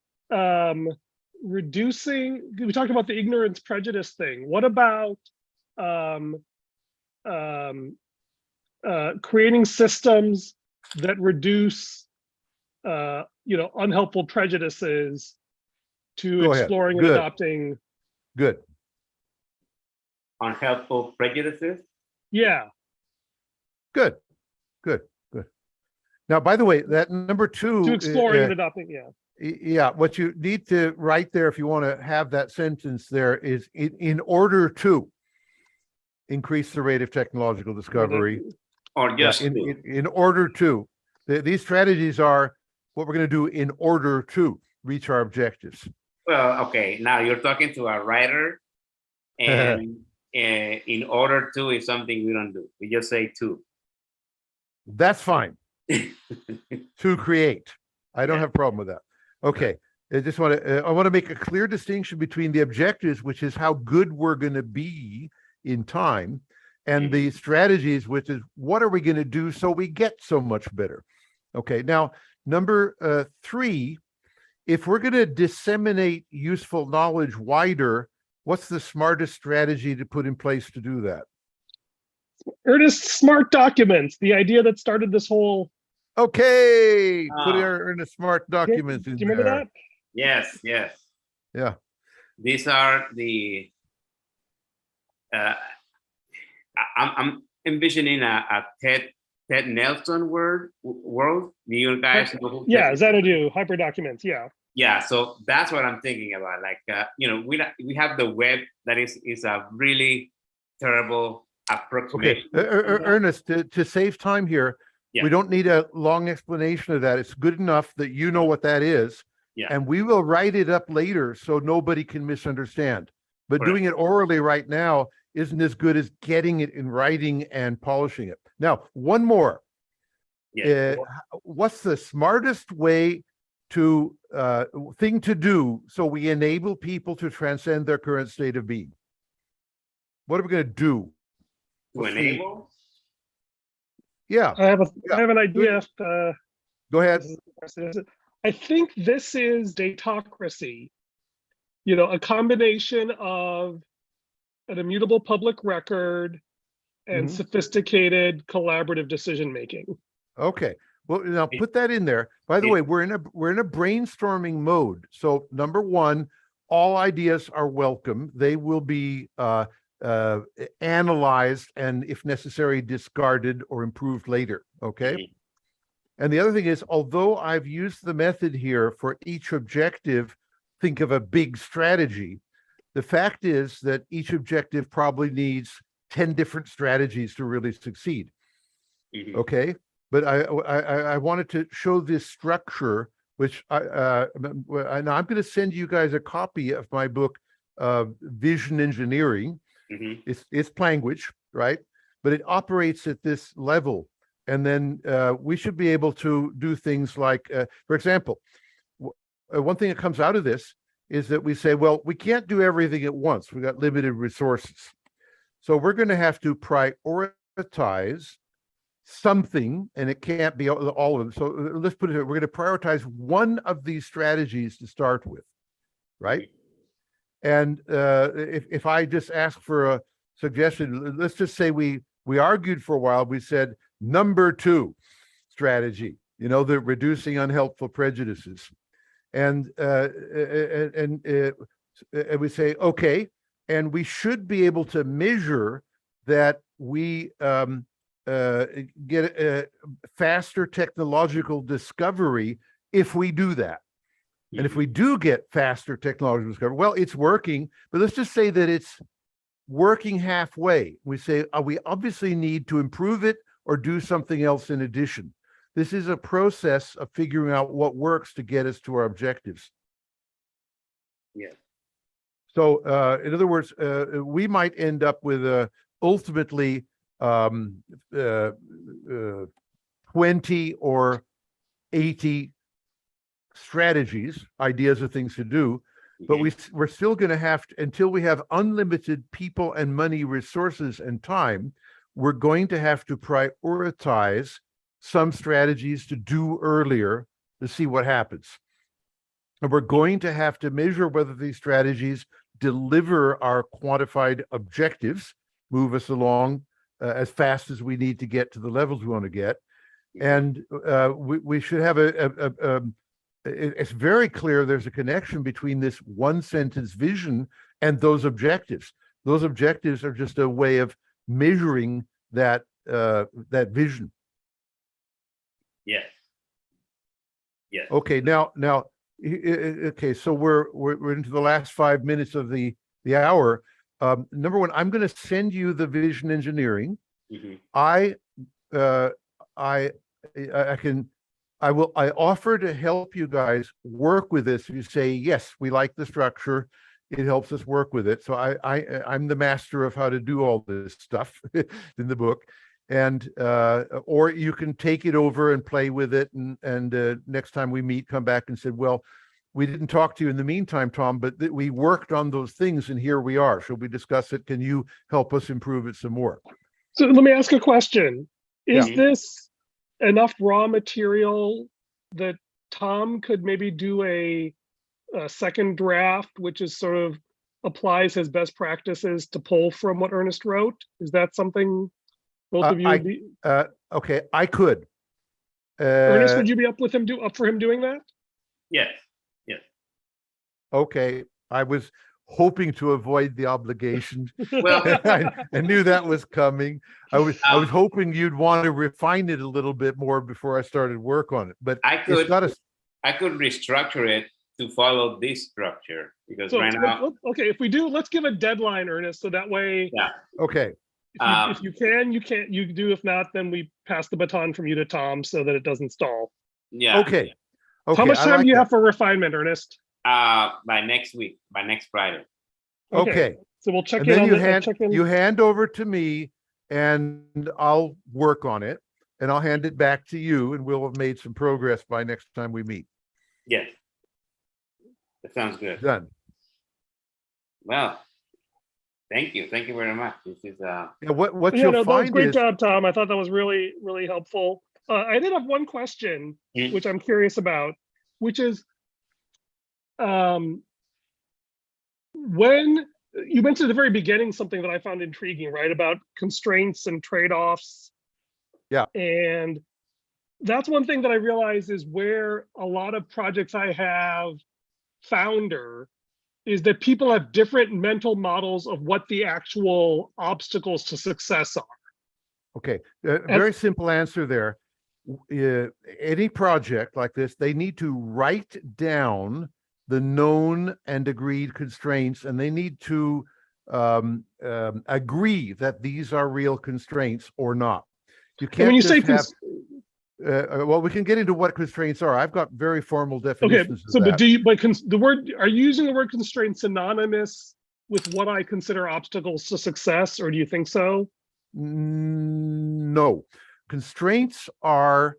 Speaker 3: reducing? We talked about the ignorance prejudice thing. What about creating systems that reduce unhelpful prejudices to exploring and adopting?
Speaker 1: Good.
Speaker 2: Unhelpful prejudices?
Speaker 3: Yeah.
Speaker 1: Good. Now, by the way, that number two,
Speaker 3: to exploring and adopting,
Speaker 1: yeah, what you need to write there, if you want to have that sentence there, is in order to increase the rate of technological discovery.
Speaker 2: Or just
Speaker 1: in order to. These strategies are what we're going to do in order to reach our objectives.
Speaker 2: Well, okay, now you're talking to a writer, and in order to is something we don't do. We just say to.
Speaker 1: That's fine. To create. I don't have a problem with that. Okay. I want to make a clear distinction between the objectives, which is how good we're going to be in time, and the strategies, which is what are we going to do so we get so much better. Okay. Now, number three, if we're going to disseminate useful knowledge wider, what's the smartest strategy to put in place to do that?
Speaker 3: Ernest Smart Documents, the idea that started this whole.
Speaker 1: Okay, put our Ernest Smart Documents in there.
Speaker 3: Do you remember that?
Speaker 2: Yes.
Speaker 1: Yeah.
Speaker 2: These are the. I'm envisioning a Ted Nelson world. Do you guys know?
Speaker 3: Yeah, Xanadu, hyper documents. Yeah.
Speaker 2: yeah, so that's what I'm thinking about. Like, we have the web that is a really terrible
Speaker 1: Okay,
Speaker 2: approximation.
Speaker 1: Ernest, to save time here,
Speaker 2: Yeah.
Speaker 1: we don't need a long explanation of that. It's good enough that you know what that is.
Speaker 2: Yeah.
Speaker 1: And we will write it up later so nobody can misunderstand. But
Speaker 2: Correct.
Speaker 1: doing it orally right now isn't as good as getting it in writing and polishing it. Now, one more.
Speaker 2: Yeah.
Speaker 1: What's the smartest way to thing to do so we enable people to transcend their current state of being? What are we going to do?
Speaker 2: To enable?
Speaker 1: Yeah,
Speaker 3: I have
Speaker 1: Yeah.
Speaker 3: an idea.
Speaker 1: go ahead.
Speaker 3: I think this is datocracy. A combination of an immutable public record and
Speaker 1: Mhm.
Speaker 3: sophisticated collaborative decision making.
Speaker 1: Okay. Well, now put that in there. By the
Speaker 2: Yeah.
Speaker 1: way, we're in a brainstorming mode. So number one, all ideas are welcome. They will be analyzed and, if necessary, discarded or improved later. Okay.
Speaker 2: Mhm.
Speaker 1: And the other thing is, although I've used the method here for each objective, think of a big strategy. The fact is that each objective probably needs 10 different strategies to really succeed.
Speaker 2: Mhm.
Speaker 1: Okay. But I wanted to show this structure, which and I'm going to send you guys a copy of my book, Vision Engineering.
Speaker 2: Mhm.
Speaker 1: It's language, right? But it operates at this level. And then we should be able to do things like, for example, one thing that comes out of this is that we say, well, we can't do everything at once. We got limited resources. So we're going to have to prioritize something, and it can't be all of them. So let's put it here. We're going to prioritize one of these strategies to start with, right? And if I just ask for a suggestion, let's just say we argued for a while. We said number 2 strategy, the reducing unhelpful prejudices, and we say okay, and we should be able to measure that we get a faster technological discovery if we do that. And if we do get faster technological discovery, well, it's working, but let's just say that it's working halfway. We say, we obviously need to improve it or do something else in addition. This is a process of figuring out what works to get us to our objectives.
Speaker 2: Yeah.
Speaker 1: So in other words, we might end up with ultimately 20 or 80 strategies, ideas of things to do, but we're still going to have to, until we have unlimited people and money, resources and time, we're going to have to prioritize some strategies to do earlier to see what happens. And we're going to have to measure whether these strategies deliver our quantified objectives, move us along as fast as we need to get to the levels we want to get. And we should have it's very clear there's a connection between this one sentence vision and those objectives. Those objectives are just a way of measuring that vision.
Speaker 2: Yes. Yes.
Speaker 1: Okay, now okay, so we're into the last 5 minutes of the hour. Number one, I'm going to send you the vision engineering.
Speaker 2: Mhm.
Speaker 1: I offer to help you guys work with this. You say, yes, we like the structure. It helps us work with it. So I'm the master of how to do all this stuff in the book. And or you can take it over and play with it. And next time we meet, come back and say, well, we didn't talk to you in the meantime, Tom, but we worked on those things and here we are. Shall we discuss it? Can you help us improve it some more?
Speaker 3: So let me ask a question. Is
Speaker 2: Yeah.
Speaker 3: this enough raw material that Tom could maybe do a second draft, which is sort of applies his best practices to pull from what Ernest wrote? Is that something both of you would be?
Speaker 1: Okay, I could.
Speaker 3: Ernest, would you be up for him doing that?
Speaker 2: Yes. Yes.
Speaker 1: Okay, I was hoping to avoid the obligation.
Speaker 2: Well,
Speaker 1: I knew that was coming. I was hoping you'd want to refine it a little bit more before I started work on it. But
Speaker 2: I
Speaker 1: it's
Speaker 2: could
Speaker 1: got to.
Speaker 2: I could restructure it to follow this structure because
Speaker 3: So
Speaker 2: right now,
Speaker 3: okay, if we do, let's give a deadline, Ernest, so that way
Speaker 2: yeah,
Speaker 1: Okay.
Speaker 3: if you can, you can't. You do. If not, then we pass the baton from you to Tom so that it doesn't stall.
Speaker 2: yeah.
Speaker 1: Okay. Okay.
Speaker 3: How much
Speaker 1: I
Speaker 3: time
Speaker 1: like
Speaker 3: do you
Speaker 1: that.
Speaker 3: have for refinement, Ernest?
Speaker 2: By next week, by next Friday.
Speaker 1: Okay.
Speaker 3: So we'll check
Speaker 1: And
Speaker 3: in
Speaker 1: then
Speaker 3: on
Speaker 1: you
Speaker 3: the
Speaker 1: hand
Speaker 3: check in.
Speaker 1: you hand over to me, and I'll work on it, and I'll hand it back to you, and we'll have made some progress by next time we meet.
Speaker 2: Yes. That sounds good.
Speaker 1: Done.
Speaker 2: Well, thank you. Thank you very much. This is
Speaker 1: Yeah, what
Speaker 3: Yeah,
Speaker 1: you'll
Speaker 3: no, that was
Speaker 1: find
Speaker 3: great
Speaker 1: is
Speaker 3: job, Tom. I thought that was really, really helpful. I did have one question,
Speaker 2: Mm.
Speaker 3: which I'm curious about, which is, when you mentioned at the very beginning something that I found intriguing, right, about constraints and trade-offs.
Speaker 1: Yeah.
Speaker 3: And that's one thing that I realize is where a lot of projects I have founder is that people have different mental models of what the actual obstacles to success are.
Speaker 1: okay. Very simple answer there. Any project like this, they need to write down the known and agreed constraints, and they need to agree that these are real constraints or not. You
Speaker 3: And
Speaker 1: can't
Speaker 3: when you
Speaker 1: just
Speaker 3: say
Speaker 1: have. Well, we can get into what constraints are. I've got very formal
Speaker 3: okay,
Speaker 1: definitions
Speaker 3: so
Speaker 1: of
Speaker 3: but
Speaker 1: that.
Speaker 3: do you the word, are you using the word constraint synonymous with what I consider obstacles to success, or do you think so?
Speaker 1: No, constraints are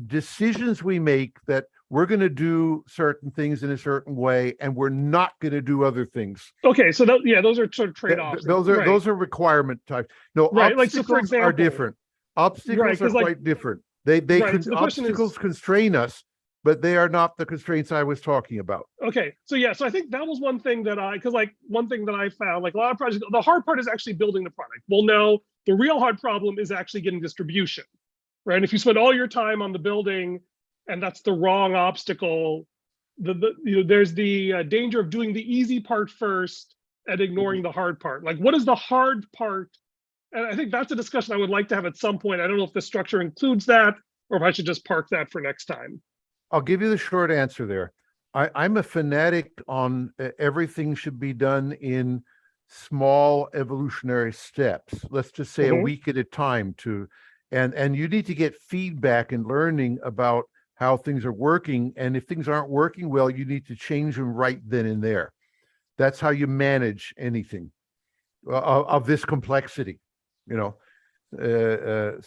Speaker 1: decisions we make that we're going to do certain things in a certain way, and we're not going to do other things.
Speaker 3: Okay, so yeah, those are sort of trade-offs.
Speaker 1: Those are requirement types. No,
Speaker 3: right. Like, so for
Speaker 1: obstacles are
Speaker 3: example,
Speaker 1: different. Obstacles are quite different. They
Speaker 3: right, so the question
Speaker 1: obstacles
Speaker 3: is,
Speaker 1: constrain us, but they are not the constraints I was talking about.
Speaker 3: okay, so yeah, so I think that was one thing that because like one thing that I found, like a lot of projects, the hard part is actually building the product. Well, no, the real hard problem is actually getting distribution, right? And if you spend all your time on the building and that's the wrong obstacle, there's the danger of doing the easy part first and ignoring the hard part. Like, what is the hard part? And I think that's a discussion I would like to have at some point. I don't know if the structure includes that or if I should just park that for next time.
Speaker 1: I'll give you the short answer there. I'm a fanatic on everything should be done in small evolutionary steps. Let's just say a week at a time and you need to get feedback and learning about how things are working. And if things aren't working well, you need to change them right then and there. That's how you manage anything of this complexity, you know. And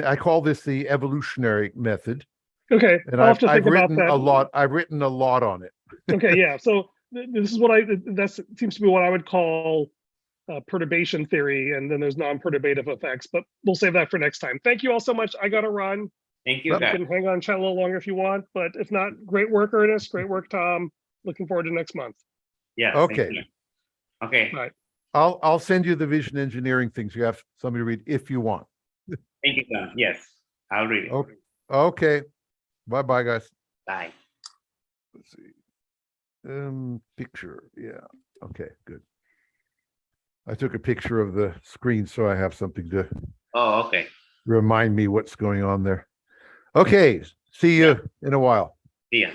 Speaker 1: I call this the evolutionary method.
Speaker 3: Okay,
Speaker 1: And
Speaker 3: I'll have to
Speaker 1: I've
Speaker 3: think about
Speaker 1: written
Speaker 3: that.
Speaker 1: a lot. I've written a lot on it.
Speaker 3: Okay, yeah. So this is what that seems to be what I would call perturbation theory, and then there's non-perturbative effects. But we'll save that for next time. Thank you all so much. I got to run.
Speaker 2: Thank you,
Speaker 3: You
Speaker 2: guys.
Speaker 3: can hang on, chat a little longer if you want, but if not, great work, Ernest. Great work, Tom. Looking forward to next month.
Speaker 2: Yeah. thank
Speaker 1: Okay.
Speaker 2: you. Okay.
Speaker 3: Bye.
Speaker 1: I'll send you the vision engineering things. You have somebody to read if you want.
Speaker 2: Thank you, Tom. Yes, I'll read it.
Speaker 1: Okay. Okay. Bye, guys.
Speaker 2: Bye.
Speaker 1: Let's see. Picture. Yeah. Okay. Good. I took a picture of the screen so I have something to
Speaker 2: Oh, okay.
Speaker 1: remind me what's going on there. Okay. See you in a while.
Speaker 2: See ya.